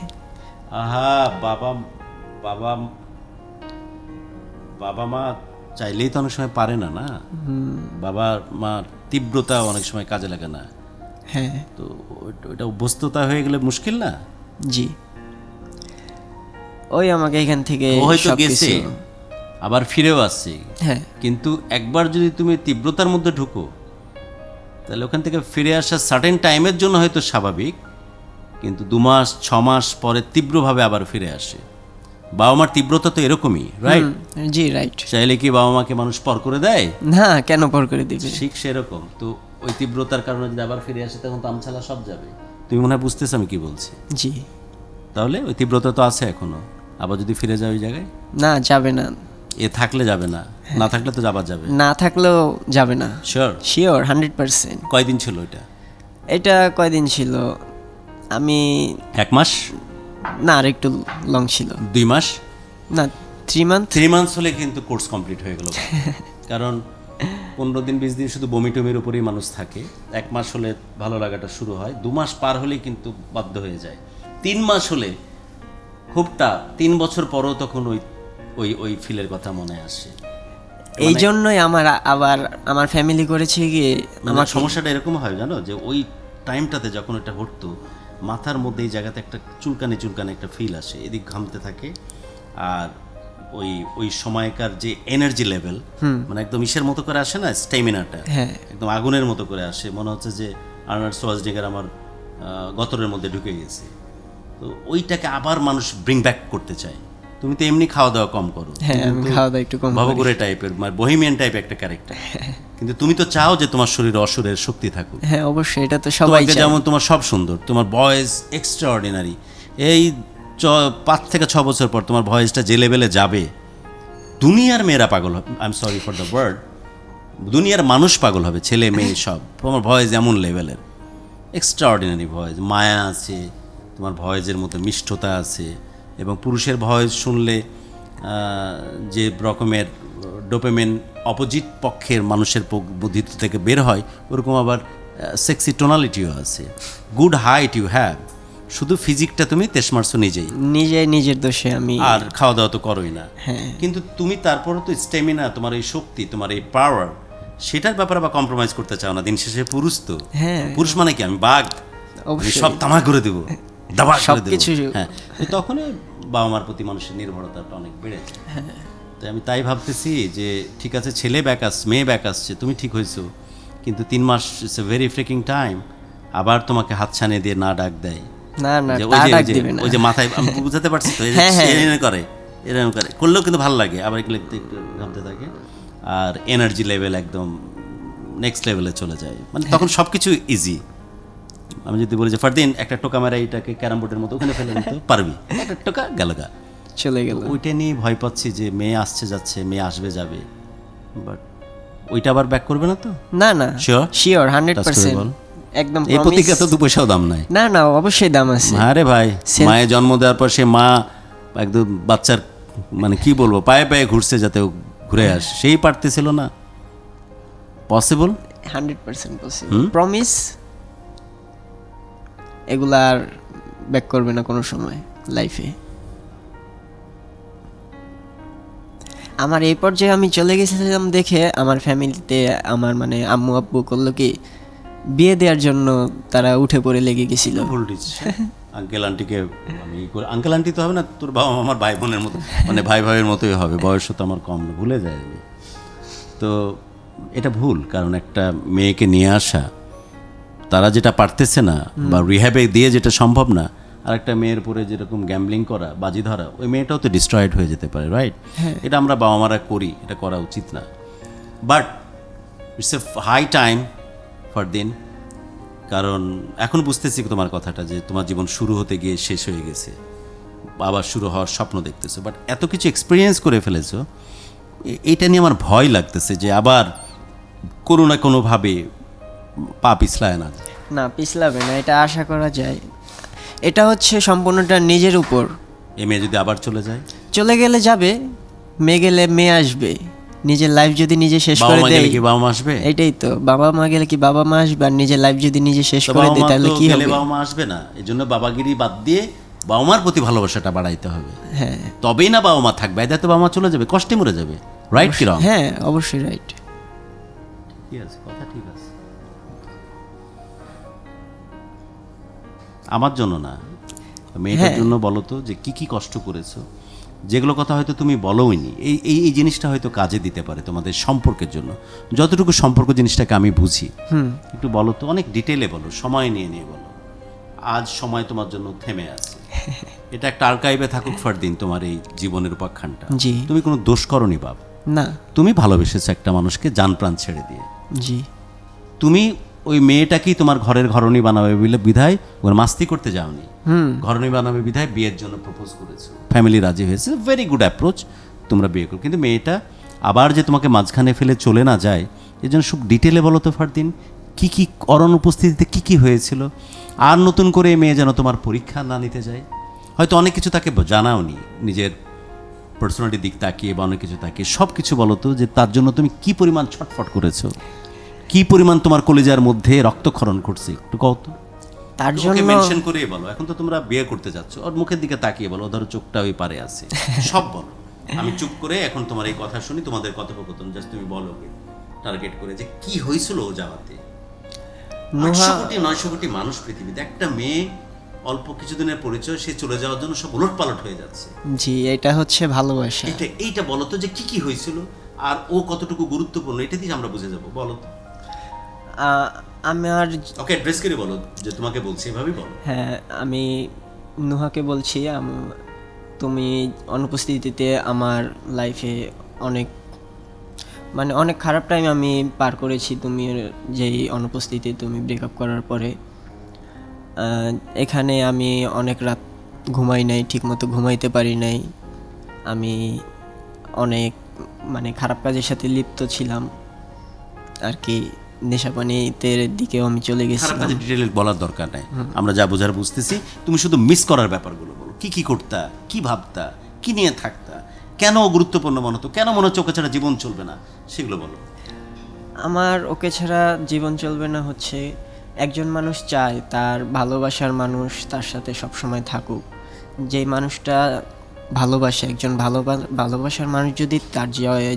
আহা, বাবা বাবা বাবা মা চাইলেই তো অনেক সময় পারে না, না? বাবা মা তীব্রতা অনেক সময় কাজে লাগে না।
হ্যাঁ,
তো ওইটা অভ্যস্ততা হয়ে গেলে মুশকিল না?
জি। ওই আমাকে এখান থেকে
ও হয়তো
সবকিছু-
গেছে, আবার ফিরেও আসছে।
হ্যাঁ,
কিন্তু একবার যদি তুমি তীব্রতার মধ্যে ঢুকো, তাহলে ওখান থেকে ফিরে আসা সার্টেন টাইমের জন্য হয়তো স্বাভাবিক, কিন্তু 2 মাস 6 মাস পরে তীব্রভাবে আবার ফিরে আসে। বাবা মার তীব্রতা তো এরকমই, রাইট?
জি, রাইট।
চাইলে কি বাবা মাকে মানুষ পর করে দেয়?
না, কেন পর করে দিবে?
ঠিক সেরকম। তো ওই তীব্রতার কারণে যদি আবার ফিরে আসে, তখন তো আমছালা সব যাবে। তুমি মনে হয় বুঝতেছো আমি কি বলছি?
জি।
তাহলে ওই তীব্রতা তো আছে এখনো, আবার যদি ফিরে যায় ওই জায়গায়,
না, যাবে না।
এ থাকলে যাবে না, না থাকলে তো যাবার যাবে।
না থাকলেও যাবে না।
শিওর?
শিওর, 100%।
কয়দিন ছিল এটা?
এটা কয়দিন ছিল? আমি
1 মাস?
না, আর একটু লং ছিল।
2 মাস?
না, 3 মান্থ।
3 মান্থস হলে কিন্তু কোর্স কমপ্লিট হয়ে গেল। কারণ 15 দিন 20 দিন শুধু বমি টমির উপরেই মানুষ থাকে। 1 মাস হলে ভালো লাগাটা শুরু হয়, 2 মাস পার হলেই কিন্তু বাধ্য হয়ে যায়। 3 মাস হলে খুবটা, 3 বছর পরও তখন ওই ওই ওই ফিলের কথা মনে আসে।
এই জন্যই আবার আমার ফ্যামিলি করেছে গিয়ে
আমার সমস্যাটা এরকম হয় জানো, যে ওই টাইমটাতে যখন এটা ঘটতো, মাথার মধ্যে এই জায়গাতে একটা চুলকানি চুলকানি একটা ফিল আসে, এদিক ঘামতে থাকে। আর ওই ওই সময়কার যে এনার্জি লেভেল, মানে একদম ইসের মতো করে আসে না, স্ট্যামিনাটা
হ্যাঁ,
একদম আগুনের মতো করে আসে। মনে হচ্ছে যে আর্নল্ড শোয়ার্জনেগার আমার গতরের মধ্যে ঢুকে গেছে। তো ওইটাকে আবার মানুষ ব্রিং ব্যাক করতে চায়। তুমি তো এমনি খাওয়া দাওয়া কম করো।
হ্যাঁ, আমি খাওয়া দাওয়া একটু কম করি।
ভবঘুরে টাইপের, মানে বহিমিয়ান টাইপ একটা ক্যারেক্টার। কিন্তু তুমি তো চাও যে তোমার শরীরে অসুরের শক্তি থাকুক।
হ্যাঁ, অবশ্যই, এটা তো সবাই
তোমাকে
চায়।
যেমন তোমার সব সুন্দর, তোমার ভয়েস এক্সট্রা অর্ডিনারি। এই 5 থেকে 6 বছর পর তোমার ভয়েসটা যে লেভেলে যাবে, দুনিয়ার মেয়েরা পাগল হবে। I am sorry for the word, দুনিয়ার মানুষ পাগল হবে, ছেলে মেয়ে সব। তোমার ভয়েস এমন লেভেলের, এক্সট্রা অর্ডিনারি ভয়েস, মায়া আছে তোমার ভয়েসের মধ্যে, মিষ্টতা আছে। এবং পুরুষের ভয়েস শুনলে যে রকমের ডোপামিন অপোজিট পক্ষের মানুষের বুদ্ধি থেকে বের হয়, ওরকম আবার সেক্সি টোনালিটিও আছে। গুড হাইট ইউ হ্যাভ, শুধু ফিজিকটা তুমি তেশ মারছো নিজেই,
নিজের দোষে আমি।
আর খাওয়া দাওয়া তো করোই না।
হ্যাঁ,
কিন্তু তুমি তারপরও তো স্ট্যামিনা, তোমার এই শক্তি, তোমার এই পাওয়ার, সেটার ব্যাপারে আবার কম্প্রোমাইজ করতে চাও না। দিন শেষে পুরুষ তো,
হ্যাঁ,
পুরুষ মানে কি আমি বাঘ, আমি
অবশ্যই।
সব তামা করে দেবো, দাবা করে দেবো।
সবকিছু।
হ্যাঁ, তো তখনই বাবা মার প্রতি মানুষের নির্ভরতাটা অনেক বেড়েছে। তো আমি তাই ভাবতেছি যে ঠিক আছে, ছেলে ব্যাক আসছে, মেয়ে ব্যাক আসছে, তুমি ঠিক হয়েছো, কিন্তু 3 মাস ইটস এ ভেরি ফ্রেকিং টাইম। আবার তোমাকে হাত ছানিয়ে দিয়ে না ডাক দেয়,
না না
যে
তা ডাক দিবে না।
ওই যে মাথায় আমি বুঝাতে পারছি তো, এই যে
হ্যাঁ, হ্যাঁ।
এরকম করে এরকম করে করলেও কিন্তু ভালো লাগে, আবার একটু লিখতে একটু ঘামতে থাকে, আর এনার্জি লেভেল একদম নেক্সট লেভেলে চলে যায়, মানে তখন সব কিছু ইজি। আমি যদি বলি যে ফারদিন একটা টোকা মারা এটাকে ক্যারাম বোর্ডের মতো ওখানে ফেলে নিতে পারবি, একটা টোকা গেল গা,
চলে গেল।
ওইটা নিয়ে ভয় পাচ্ছি যে মেয়ে আসছে যাচ্ছে, মেয়ে আসবে যাবে, বাট ওইটা আবার ব্যাক করবে না তো?
না না
Sure?
শিওর
Touch করে
100%
বল।
একদম
এই
promise।
প্রতিজ্ঞা তো 2 পয়সাও দাম নাই।
না না অবশ্যই দাম আছে।
আরে ভাই, মায়ের জন্ম দেওয়ার পর সে মা একদম বাচ্চার মানে কি বলবো পায়ে পায়ে ঘুরছে যাতে ও ঘুরে আসে, সেই পারতেছিল না। Possible
100% possible, promise. এগুলা আর ব্যাক করবে না কোনো সময় লাইফে। আমার এই পর্যায়ে আমি চলে গেছিলাম দেখে আমার ফ্যামিলিতে আমার মানে আম্মু আব্বু করলো কি বিয়ে দেওয়ার জন্য তারা উঠে পড়ে লেগে গেছিল।
ভুল ডিসিশন। আঙ্কেল আন্টিকে আমি আঙ্কেল আন্টি তো হবে না, তোর বাবা আমার ভাই বোনের মতো, মানে ভাই ভাইয়ের মতোই হবে, বয়স তো আমার কম না, ভুলে যায় আমি। তো এটা ভুল, কারণ একটা মেয়েকে নিয়ে আসা, তারা যেটা পারতেছে না বা রিহ্যাবে দিয়ে যেটা সম্ভব না, আর একটা মেয়ের উপরে যেরকম গ্যাম্বলিং করা, বাজি ধরা, ওই মেয়েটাও তো ডিস্ট্রয়েড হয়ে যেতে পারে, রাইট? এটা আমরা বাবা মারা করি, এটা করা উচিত না। But it's a high time for দিন, কারণ এখন বুঝতেছি তোমার কথাটা যে তোমার জীবন শুরু হতে গিয়ে শেষ হয়ে গেছে, আবার শুরু হওয়ার স্বপ্ন দেখতেছো, বাট এত কিছু এক্সপিরিয়েন্স করে ফেলেছো, এইটা নিয়ে আমার ভয় লাগতেছে যে আবার কোনো না কোনোভাবে পা পিছলায় না।
না পিছলাবে না, এটা আশা করা যায়। এটা হচ্ছে সম্পূর্ণটা নিজের উপর।
এ মেয়ে যদি আবার চলে যায়,
চলে গেলে যাবে, মেয়ে গেলে মেয়ে আসবে। নিজের লাইফ যদি নিজে শেষ
বাবা
করে
মা
দেয়,
গেলে কি বাবা মা আসবে?
এটাই তো, বাবা মা গেলে কি বাবা মা আসবে, আর নিজের লাইফ যদি নিজে শেষ
তো
করে
বাবা
দেয়
মা
তাহলে
তো
কি
গেলে
হবে?
বাবা মা আসবে না, এই জন্য বাবাগিরি বাদ দিয়ে বাবা মার প্রতি ভালোবাসাটা বাড়াইতে হবে,
হ্যাঁ
তবেই না বাবা মা থাকবে, এতে তো বাবা মা চলে যাবে, কষ্টে মরে যাবে, রাইট কি রং?
হ্যাঁ অবশ্যই রাইট।
ঠিক আছে, কথা ঠিক আছে। আমার জন্য না, মেয়েটার
হ্যাঁ।
জন্য বলো তো যে কি কি কষ্ট করেছো, যেগুলো কথা হয়তো তুমি বলোইনি, এই এই এই জিনিসটা হয়তো কাজে দিতে পারে তোমাদের সম্পর্কের জন্য। যতটুকু সম্পর্ক জিনিসটাকে আমি বুঝি, একটু বলো তো, অনেক ডিটেলে বলো, সময় নিয়ে নিয়ে বলো। আজ সময় তোমার জন্য থেমে আছে, এটা একটা আর্কাইভে থাকুক ফারদিন তোমার এই জীবনের উপাখ্যানটা।
জি।
তুমি কোনো দোষ করনি বাপ,
না।
তুমি ভালোবেসেছো একটা মানুষকে জান প্রাণ ছেড়ে দিয়ে,
জি।
তুমি ওই মেয়েটাকেই তোমার ঘরের ঘরণী বানাবে বলে বিধায় ওর মাস্তি করতে যাওনি, ঘরণী বানাবে বিধায় বিয়ের জন্য প্রপোজ করেছো, ফ্যামিলি রাজি হয়েছে, ভেরি গুড অ্যাপ্রোচ, তোমরা বিয়ে করো। কিন্তু মেয়েটা আবার যে তোমাকে মাঝখানে ফেলে চলে না যায়, এর জন্য খুব ডিটেলে বলো তো ফারদিন, কী কী অনুপস্থিতিতে কী কী হয়েছিল, আর নতুন করে এই মেয়ে যেন তোমার পরীক্ষা না নিতে যায়। হয়তো অনেক কিছু তাকে জানাওনি, নিজের পার্সোনালিটি দিক তাকিয়ে বা অনেক কিছু তাকিয়ে, সব কিছু বলো তো যে তার জন্য তুমি কি পরিমাণ ছটফট করেছো, কি পরিমাণ তোমার কলিজার মধ্যে রক্তক্ষরণ করছে, একটু কও তো।
তার
ওকে
জন্য
মেনশন করেই বলো, এখন তো তোমরা বিয়ে করতে যাচ্ছ, ওর মুখের দিকে তাকিয়ে বলো, ধরো চোখটা ওই পারে আছে, সব বলো। আমি চুপ করে এখন তোমার এই কথা শুনি, তোমাদের কথোপকথন জাস্ট তুমি বলো টার্গেট করে যে কি হয়েছিল ও যাওয়াতে। 800 কোটি 900 কোটি মানুষ পৃথিবীতে, একটা মেয়ে অল্প কিছুদিনের পরিচয়, সে চলে যাওয়ার জন্য সব উলটপালট হয়ে যাচ্ছে।
জি, এটা হচ্ছে ভালোবাসা।
এইটা বলো তো যে কি কি হয়েছিল আর ও কতটুকু গুরুত্বপূর্ণ, এটা দিয়ে আমরা বুঝে যাবো, বলো তো।
আমার
ওকে অ্যাড্রেস করে বলো যে তোমাকে বলছি, এভাবেই বলো।
হ্যাঁ, আমি নুহাকে বলছি, তুমি অনুপস্থিতিতে আমার লাইফে অনেক মানে অনেক খারাপ টাইম আমি পার করেছি। তুমি যেই অনুপস্থিতি, তুমি ব্রেকআপ করার পরে এখানে আমি অনেক রাত ঘুমাই নাই, ঠিকমতো ঘুমাইতে পারি নাই। আমি অনেক মানে খারাপ কাজের সাথে লিপ্ত ছিলাম আর কি, নেশাপানিতে দিকেও আমি চলে
খারাপ
গেছিলাম।
কাজে ডিটেইল বলার দরকার নাই, আমরা যা বোঝার বুঝতেছি। তুমি শুধু মিস করার ব্যাপারগুলো বলো, কি কি করতা, কি ভাবতা, কি নিয়ে থাকতা, কেন গুরুত্বপূর্ণ মনে হতো, কেন মনে হচ্ছে ওকে ছাড়া জীবন চলবে না, সেগুলো বলো।
আমার ওকে ছাড়া জীবন চলবে না হচ্ছে, একজন মানুষ চায় তার ভালোবাসার মানুষ তার সাথে সবসময় থাকুক। যেই মানুষটা ভালোবাসে, একজন ভালোবাসার মানুষ যদি তার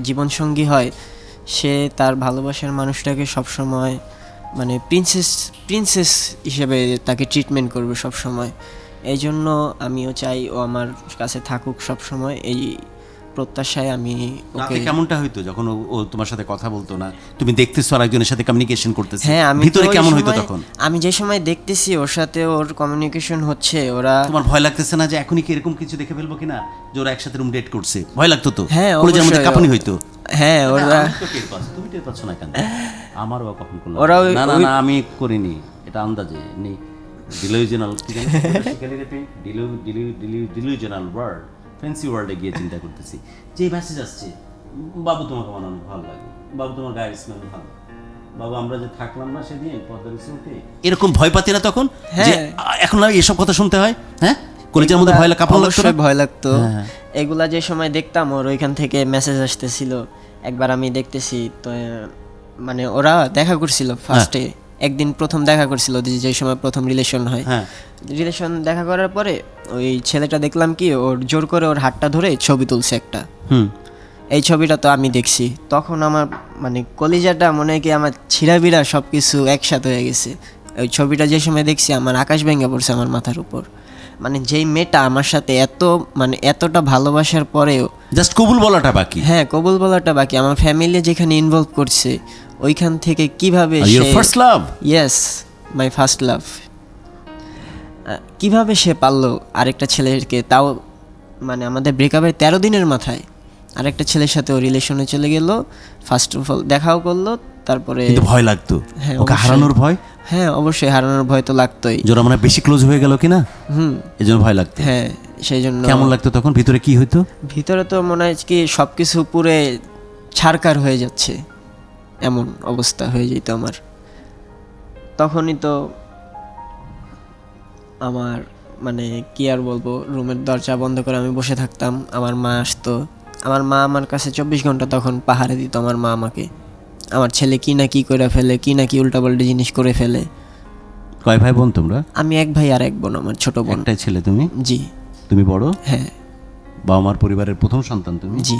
জীবনসঙ্গী হয়, সে তার ভালোবাসার মানুষটাকে সবসময় মানে প্রিন্সেস হিসেবে তাকে ট্রিটমেন্ট করবে সবসময়। এই জন্য আমিও চাই ও আমার কাছে থাকুক সবসময়। এই প্রত্যাশায় আমি
রাতে
ওকে
কেমনটা হইতো যখন ও তোমার সাথে কথা বলতো না, তুমি দেখতেছো আর একজনের সাথে কমিউনিকেশন করতেছো,
হ্যাঁ আমি
ভিতরে
তো ওই
কেমন হইতো
সময়-
তখন?
আমি যে সময় দেখতেছি ওর সাথে ওর কমিউনিকেশন হচ্ছে, ওরা
তোমার ভয় লাগতেছে না যে এখনই কি এরকম কিছু দেখে ফেলবো কিনা, যে ওরা একসাথে রুম ডেট করছে? ভয় লাগতো তো?
হ্যাঁ
কলেজের মধ্যে
অবশ্যই।
কাঁপুনি হইতো?
হ্যাঁ ওরা
আমি তো টের পাচ্ছি, তুমি টের পাচ্ছ না কেন? আমারও কখন করলাম
ওরা ওই-
না না
ওই-
না, আমি করিনি, এটা আন্দাজে এমনি ডিলিউশনাল, কি জানো ডিলিউশনাল ওয়ার্ড, ফ্যান্সি ওয়ার্ডে গিয়ে চিন্তা করতেছি যে মেসেজ আসছে, বাবু তোমাকে আমার অনেক ভালো লাগে, বাবু তোমার গায়ের স্মেল ভালো, বাবু আমরা যে থাকলাম না সেদিন পদ্মার উঠে, এরকম ভয় পাতি না তখন যে এখন আর এসব কথা শুনতে হয়? হ্যাঁ, কলেজের মধ্যে ভয় কাঁপন লাগতো না?
অবশ্যই ভয় লাগতো।
হ্যাঁ।
এগুলা যে সময় দেখতাম ওর ওইখান থেকে মেসেজ আসতেছিল, একবার আমি দেখতেছি তো মানে ওরা দেখা করছিল ফার্স্টে, একদিন প্রথম দেখা করছিল যে সময় প্রথম রিলেশন হয়।
হ্যাঁ।
রিলেশন দেখা করার পরে ওই ছেলেটা দেখলাম কি ওর জোর করে ওর হাতটা ধরে ছবি তুলছে একটা। এই ছবিটা তো আমি দেখছি, তখন আমার মানে কলিজাটা মনে হয় কি আমার ছিঁড়াবিড়া সব কিছু একসাথে হয়ে গেছে। ওই ছবিটা যে সময় দেখছি আমার আকাশ ভেঙে পড়ছে আমার মাথার উপর। মানে যেই মেয়েটা আমার সাথে এতটা ভালোবাসার পরেও
জাস্ট কবুল বলাটা বাকি।
হ্যাঁ কবুল বলাটা বাকি, আমার ফ্যামিলি যেখানে ইনভলভ করছে ওইখান থেকে কিভাবে
Your first love?
Yes, my first love. কিভাবে সে পারলো আরেকটা ছেলেকে, তাও মানে আমাদের ব্রেকআপের 13 দিনের মাথায় আরেকটা ছেলের সাথে ও রিলেশনে চলে গেল। ফার্স্ট অফ অল দেখাও করলো, তারপরে
কিন্তু ভয় লাগতো
হ্যাঁ,
ওকে
অবশ্যই।
হারানোর ভয়?
হ্যাঁ অবশ্যই হারানোর ভয় তো লাগতোই।
জোরা মানে বেশি ক্লোজ হয়ে গেল কিনা, এজন্য ভয় লাগতো।
হ্যাঁ সেই জন্য।
কেমন লাগতো তখন, ভিতরে কি হইতো?
ভিতরে তো মনে হয় কি সবকিছু পুরে ছারকার হয়ে যাচ্ছে, এমন অবস্থা হয়ে যেত আমার। তখনই তো আমার মানে কি আর বলবো, রুমের দরজা বন্ধ করে আমি বসে থাকতাম, আমার মা আসতো। আমার মা আমার কাছে 24 ঘন্টা তখন পাহারা দিত আমার মা আমাকে, আমার ছেলে কি না কি করে ফেলে, কি না কি উল্টাপাল্টা জিনিস করে ফেলে।
কয় ভাই বোন তোমরা?
আমি এক ভাই আর এক বোন, আমার ছোট বোন।
একটাই ছেলে তুমি?
জি।
তুমি বড়?
হ্যাঁ।
বাবা মার পরিবারের প্রথম সন্তান তুমি?
জি।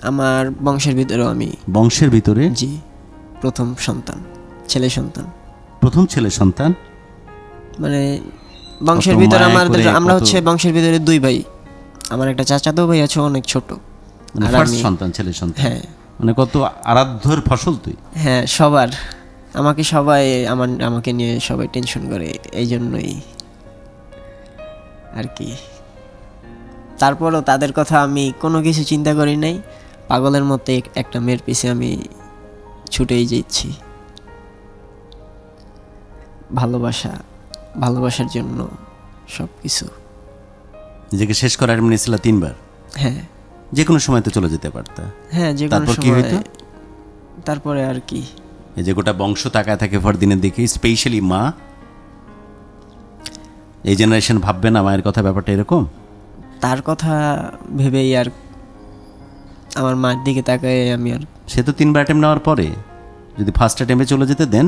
আমার বংশের ভিতরেও আমি।
বংশের ভিতরে?
জি, প্রথম সন্তান, ছেলে সন্তান।
প্রথম ছেলে সন্তান
মানে বংশের
কত
ভিতরে
মায়া
আমাদের,
করে,
আমরা
কত-
হচ্ছে বংশের ভিতরে 2 ভাই। আমার একটা চাচাতো ভাই আছে অনেক ছোট।
মানে
আর
ফার্স্ট
আমি-
সন্তান, ছেলে সন্তান।
হ্যাঁ।
মানে কত আরাধ্যের ফসল তুই।
হ্যাঁ সবার, আমাকে সবাই আমাকে নিয়ে সবাই টেনশন করে, এই জন্যই আর কি। তারপরও তাদের কথা আমি কোনো কিছু চিন্তা করি নাই, পাগলের মতো একটা মেয়ের পিছে আমি ছুটেই যাচ্ছি। ভালোবাসার জন্য সব কিছু।
নিজেকে শেষ করার এমনি ছিল 3 বার।
হ্যাঁ।
যে কোনো সময় তো চলে যেতে পারতা।
হ্যাঁ যে কোনো
তারপর কি
সময়।
হইতো?
তারপরে আর কি,
এই যে গোটা বংশ তাকায় থাকে ফরদিনের দিকে, স্পেশালি মা। এই জেনারেশন ভাববে না মায়ের কথা, ব্যাপারটা এরকম?
তার কথা ভেবেই আর আমার মার দিকে তাকায় আমি আর।
সে তো 3 বার অ্যাটেম্প নেওয়ার পরে যদি ফার্স্ট অ্যাটেম্পে চলে যেতে দেন,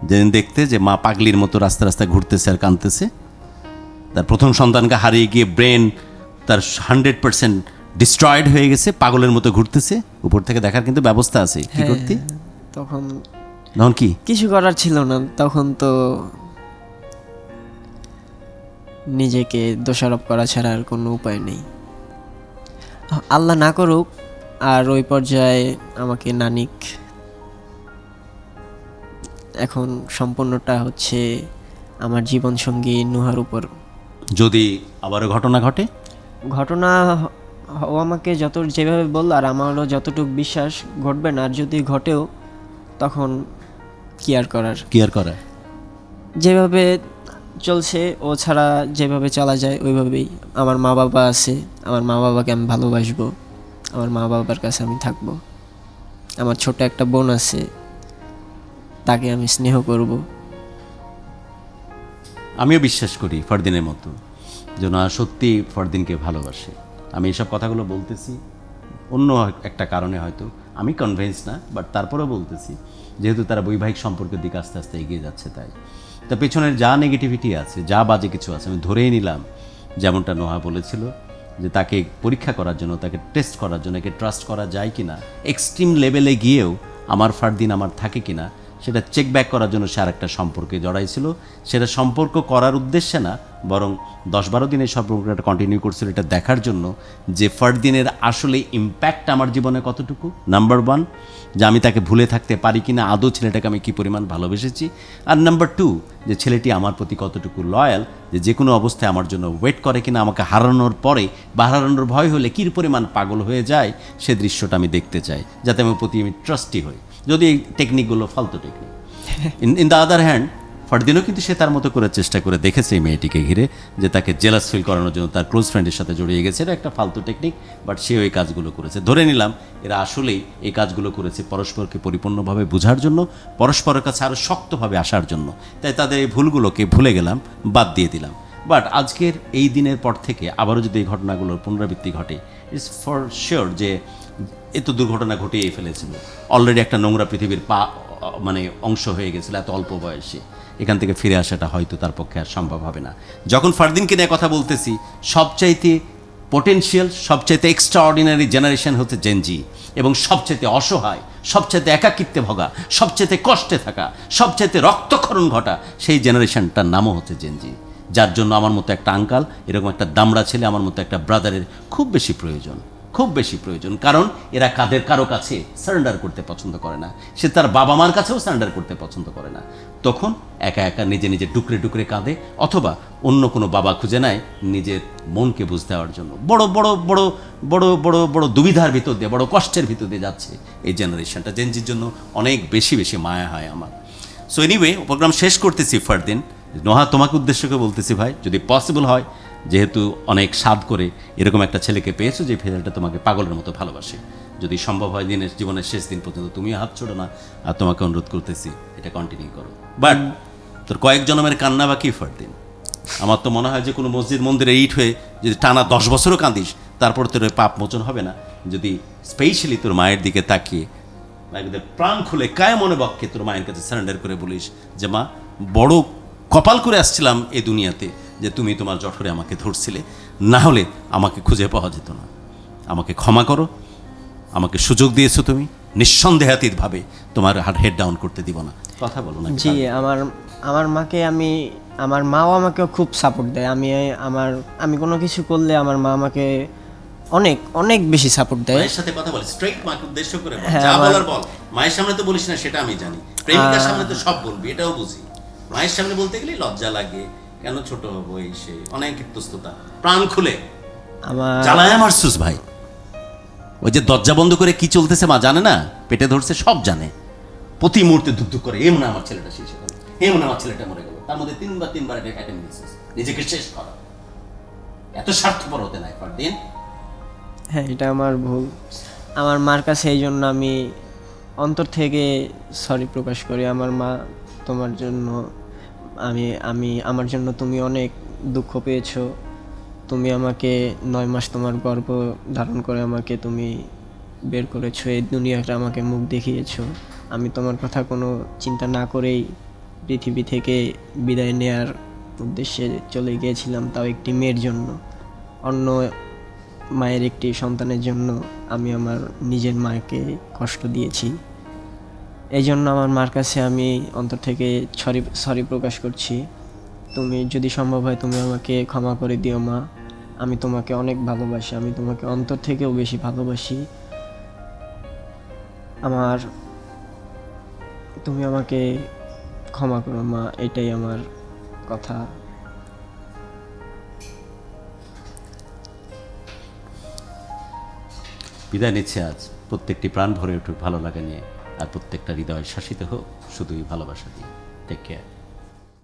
যেদিন দেখতে যে মা পাগলির মতো রাস্তা রাস্তায় ঘুরতেছে আর কাঁদতেছে, তার প্রথম সন্তানকে হারিয়ে গিয়ে ব্রেন তার 100% ডিস্ট্রয়েড হয়ে গেছে, পাগলের মতো ঘুরতেছে, উপর থেকে দেখার কিন্তু ব্যবস্থা আছে, কি
হ্যাঁ,
করতি
তখন
তখন? কি
কিছু করার ছিল না তখন, তো নিজেকে দোষারোপ করা ছাড়া আর কোনো উপায় নেই। আল্লাহ না করুক আর ওই পর্যায়ে আমাকে নানিক। এখন সম্পূর্ণটা হচ্ছে আমার জীবনসঙ্গী নুহার উপর।
যদি আবারও ঘটনা ঘটে?
ঘটনা ও আমাকে যেভাবে বলল, আর আমারও যতটুকু বিশ্বাস ঘটবে না, আর যদি ঘটেও তখন কি আর করার, যেভাবে চলছে ও ছাড়া যেভাবে চলা যায় ওইভাবেই। আমার মা বাবা আছে, আমার মা বাবাকে আমি ভালোবাসবো, আমার মা বাবার কাছে আমি থাকবো। আমার ছোট একটা বোন আছে, তাকে আমি স্নেহ করব।
আমিও বিশ্বাস করি ফরদিনের মতো যেন সত্যি ফরদিনকে ভালোবাসে। আমি এসব কথাগুলো বলতেছি অন্য একটা কারণে, হয়তো আমি কনভিন্স না, বাট তারপরেও বলতেছি যেহেতু তারা বৈবাহিক সম্পর্কের দিকে আস্তে আস্তে এগিয়ে যাচ্ছে। তাই তা পেছনের যা নেগেটিভিটি আছে, যা বাজে কিছু আছে, আমি ধরেই নিলাম যেমনটা নোহা বলেছিল যে তাকে পরীক্ষা করার জন্য, তাকে টেস্ট করার জন্য, একে ট্রাস্ট করা যায় কিনা, এক্সট্রিম লেভেলে গিয়েও আমার ফারদিন আমার থাকে কিনা, সেটা চেক ব্যাক করার জন্য সে আরেকটা সম্পর্কে জড়াইছিল। সেটা সম্পর্ক করার উদ্দেশ্যে না, বরং 10-12 দিন এই সম্পর্কটা কন্টিনিউ করছিল এটা দেখার জন্য যে ফারদিনের আসলে ইম্প্যাক্ট আমার জীবনে কতটুকু। নাম্বার 1, যে আমি তাকে ভুলে থাকতে পারি কিনা, আদৌ ছেলেটাকে আমি কী পরিমাণ ভালোবেসেছি। আর নাম্বার 2, যে ছেলেটি আমার প্রতি কতটুকু লয়াল, যে কোনো অবস্থায় আমার জন্য ওয়েট করে কিনা, আমাকে হারানোর পরে বা হারানোর ভয় হলে কী পরিমাণ পাগল হয়ে যায় সে দৃশ্যটা আমি দেখতে চাই, যাতে আমার প্রতি আমি ট্রাস্টি হই, যদি এই টেকনিকগুলো ফালতু technique. In the other hand, ফারদিনও কিন্তু সে তার মতো করে চেষ্টা করে দেখেছে এই মেয়েটিকে ঘিরে, যে তাকে জেলাস ফিল করানোর জন্য তার ক্লোজ ফ্রেন্ডের সাথে জড়িয়ে গেছে। এটা একটা ফালতু টেকনিক, বাট সেও এই কাজগুলো করেছে। ধরে নিলাম এরা আসলেই এই কাজগুলো করেছে পরস্পরকে পরিপূর্ণভাবে বোঝার জন্য, পরস্পরের কাছে আরও শক্তভাবে আসার জন্য। তাই তাদের এই ভুলগুলোকে ভুলে গেলাম, বাদ দিয়ে দিলাম। বাট আজকের এই দিনের পর থেকে আবারও যদি এই ঘটনাগুলোর পুনরাবৃত্তি ঘটে, ইটস ফর শিওর যে এত দুর্ঘটনা ঘটিয়েই ফেলেছিল। অলরেডি একটা নোংরা পৃথিবীর মানে অংশ হয়ে গেছিল এত অল্প বয়সে। এখান থেকে ফিরে আসাটা হয়তো তার পক্ষে আর সম্ভব হবে না। যখন ফারদিনকে নিয়ে কথা বলতেছি, সবচাইতে পোটেনশিয়াল, সবচাইতে এক্সট্রা অর্ডিনারি জেনারেশন হচ্ছে জেনজি, এবং সবচাইতে অসহায়, সবচাইতে একাকিত্বে ভোগা, সবচাইতে কষ্টে থাকা, সবচাইতে রক্তক্ষরণ ঘটা সেই জেনারেশনটার নামও হচ্ছে জেনজি, যার জন্য আমার মতো একটা আঙ্কাল, এরকম একটা দামড়া ছেলে, আমার মতো একটা ব্রাদারের খুব বেশি প্রয়োজন, খুব বেশি প্রয়োজন। কারণ এরা কারো কাছে সারেন্ডার করতে পছন্দ করে না, সে তার বাবা মার কাছেও সারেন্ডার করতে পছন্দ করে না। তখন একা একা নিজে নিজে ডুকরে ডুকরে কাঁদে, অথবা অন্য কোনো বাবা খুঁজে নেয় নিজের মনকে বুঝতে দেওয়ার জন্য। বড় বড় বড় বড় বড় বড় দুবিধার ভিতর দিয়ে, বড় কষ্টের ভিতর দিয়ে যাচ্ছে এই জেনারেশনটা। জেনজির জন্য অনেক বেশি বেশি মায়া হয় আমার। সো এনিওয়ে, প্রোগ্রাম শেষ করতেছি। ফারদিন, নোহা তোমাকে উদ্দেশ্য করে বলতেছি ভাই, যদি পসিবল হয়, যেহেতু অনেক স্বাদ করে এরকম একটা ছেলেকে পেয়েছো যে ছেলেটা তোমাকে পাগলের মতো ভালোবাসে, যদি সম্ভব হয় জীবনের শেষ দিন পর্যন্ত তুমি হাত ছোড়ো না। আর তোমাকে অনুরোধ করতেছি এটা কন্টিনিউ করো। বাট তোর কয়েক জন্মের কান্না বাকি ফারদিন। আমার তো মনে হয় যে কোনো মসজিদ মন্দিরে ইট হয়ে যদি টানা 10 বছরও কাঁদিস, তারপর তোর পাপ মোচন হবে না। যদি স্পেশালি তোর মায়ের দিকে তাকিয়ে প্রাণ খুলে কায় মনে বক্ষে তোর মায়ের কাছে সারেন্ডার করে বলিস যে মা, বড় কপাল করে আসছিলাম এই দুনিয়াতে যে তুমি তোমার জঠরে আমাকে ধরছিলে, না হলে আমাকে খুঁজে পাওয়া যেত না। আমাকে ক্ষমা করো, আমাকে সুযোগ দিয়েছো তুমি, নিঃসন্দেহাতীতভাবে তোমার হেড ডাউন করতে দিব না। কথা বলো না।
জি, আমার মাকে আমার মাও আমাকে খুব সাপোর্ট দেয়। আমি কোনো কিছু করলে আমার মা আমাকে অনেক অনেক বেশি সাপোর্ট দেয়।
মায়ের সাথে কথা বল, স্ট্রেট মাকে উদ্দেশ্য করে বল, যা বলার বল। মায়ের সামনে তো বলিস না, সেটা আমি জানি। প্রেমিকার সামনে তো সব বলবি, এটাও বুঝি। মায়ের সামনে বলতে গেলে লজ্জা লাগে, কেন ছোট হবো, এই সে অনেক ইতস্ততা। প্রাণ খুলে জ্বালায় মারছুস ভাই। ওই যে দরজা বন্ধ করে কি চলতেছে মা জানে না, পেটে ধরছে সব জানে। প্রতি মুহূর্তে ধুক ধুক করে, এমন আমার ছেলেটা শেষ হলো, এমন আমার ছেলেটা মরে গেল। তার মধ্যে তিনবার এটা অ্যাটেম্প দিয়েছিস নিজেকে শেষ করা। এত স্বার্থপর হতে নাই ফারদিন।
হ্যাঁ, এটা আমার ভুল। আমার মার কাছে এই জন্য আমি অন্তর থেকে সরি প্রকাশ করি। আমার মা, তোমার জন্য আমার জন্য তুমি অনেক দুঃখ পেয়েছো। তুমি আমাকে 9 মাস তোমার গর্ভ ধারণ করে আমাকে তুমি বের করেছো, এই দুনিয়াটা আমাকে মুখ দেখিয়েছো। আমি তোমার কথা কোনো চিন্তা না করেই পৃথিবী থেকে বিদায় নেয়ার উদ্দেশ্যে চলে গিয়েছিলাম, তাও একটি মেয়ের জন্য। অন্য মায়ের একটি সন্তানের জন্য আমি আমার নিজের মাকে কষ্ট দিয়েছি। এই জন্য আমার মার কাছে আমি অন্তর থেকে সরি প্রকাশ করছি। তুমি যদি সম্ভব হয় তুমি আমাকে ক্ষমা করে দিও মা। আমি তোমাকে অনেক ভালোবাসি, আমি তোমাকে অন্তর থেকেও বেশি ভালোবাসি। তুমি আমাকে ক্ষমা করো মা, এটাই আমার কথা।
বিদায় নিচ্ছে আজ। প্রত্যেকটি প্রাণ ভরে উঠুক ভালো লাগা নিয়ে, আর প্রত্যেকটা হৃদয় শাসিত হোক শুধুই ভালোবাসা দিয়ে। Take care.